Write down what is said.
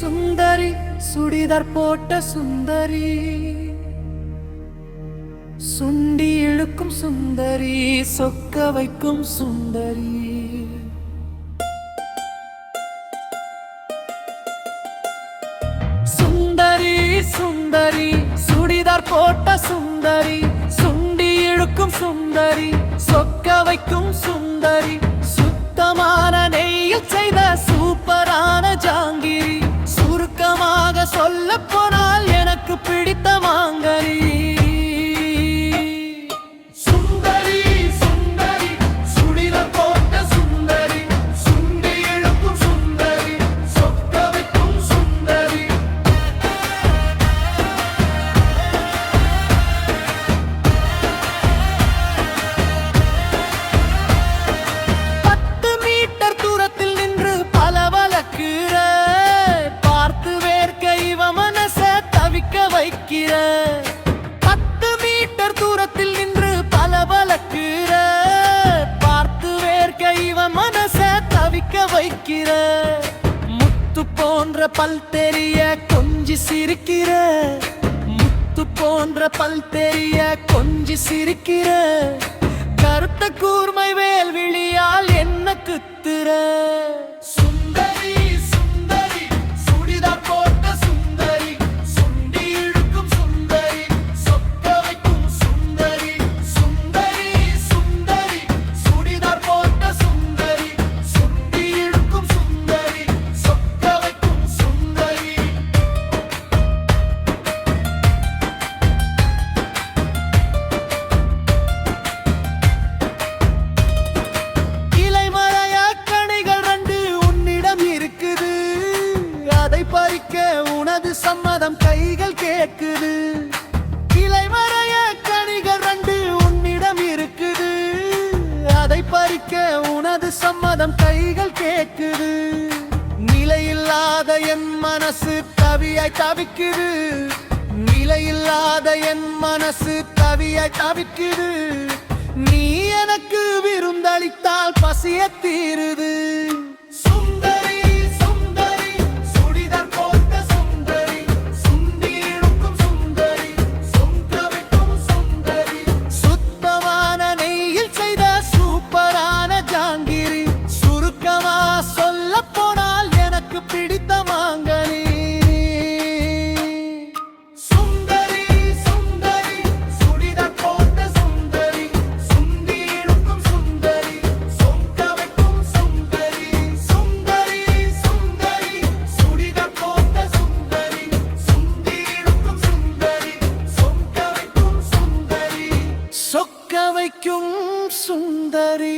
சுந்தரி சுடிதார் போட்ட சுந்தரி சுண்டி இழுக்கும் சுந்தரி சொக்க வைக்கும் சுந்தரி சுந்தரி சுந்தரி சுடிதார் போட்ட சுந்தரி சுண்டி இழுக்கும் சுந்தரி சொக்க வைக்கும் சுந்தரி சுத்தமான நெய்யில் செய்த சூப்பரான ஜாங்கிரி சுருக்கமாக சொல்ல போனால் எனக்கு பிடித்த மாங்கனி சுந்தரி சுந்தரி சுடிதார் போட்ட சுந்தரி சுண்டி இழுக்கும் சுந்தரி சொக்க வைக்கும் சுந்தரி வைக்கிற 10 மீட்டர் தூரத்தில் நின்று பலபலக்கிற பார்த்து வேர்க்க இவன் மனச தவிக்க வைக்கிற முத்து போன்ற பல் தெரிய கொஞ்சி சிரிக்கிற முத்து போன்ற பல் தெரிய கொஞ்சி சிரிக்கிற கருத்த கூர்மை வேல்விழியால் என்ன குத்துற சுந்தரி சுந்தரி சுடிதார் போட்ட சுந்தரி சுண்டி இழுக்கும் சுந்தரி சொக்க வைக்கும் சுந்தரி சுந்தரி சுந்தரி சுடிதார் போட்ட சுந்தரி சுண்டி இழுக்கும் சுந்தரி சொக்க வைக்கும் சுந்தரி இலைமறையா கனிகள் 2 உன்னிடம் இருக்குது அதை பறிக்க உனது சம்மதம் கைகள் கேட்குது இலைமறைய கனிகள் 2 உன்னிடம் இருக்குது அதை பறிக்க உனது சம்மதம் கைகள் கேட்குது நிலையில்லாத என் மனசு தவியாய் தவிக்குது நிலையில்லாத என் மனசு தவியாய் தவிக்குது நீ எனக்கு விருந்தளித்தால் பசிய தீருது சுந்தரி சுந்தரி சுடிதார் போட்ட சுந்தரி சுண்டி இழுக்கும் சுந்தரி சொக்க வைக்கும் சுந்தரி சுத்தமான நெய்யில் செய்த சூப்பரான ஜாங்கிரி சுருக்கமா சொல்ல போனால் எனக்கு பிடித்த மாங்கனி சுந்தரி சுந்தரி சுடிதார் போட்ட சுந்தரி சுண்டி இழுக்கும் சுந்தரி சொக்க வைக்கும் சுந்தரி சுந்தரி சுந்தரி சுடிதார் போட்ட சுந்தரி சுண்டி இழுக்கும் சுந்தரி சொக்க வைக்கும் சுந்தரி சொக்க வைக்கும் சுந்தரி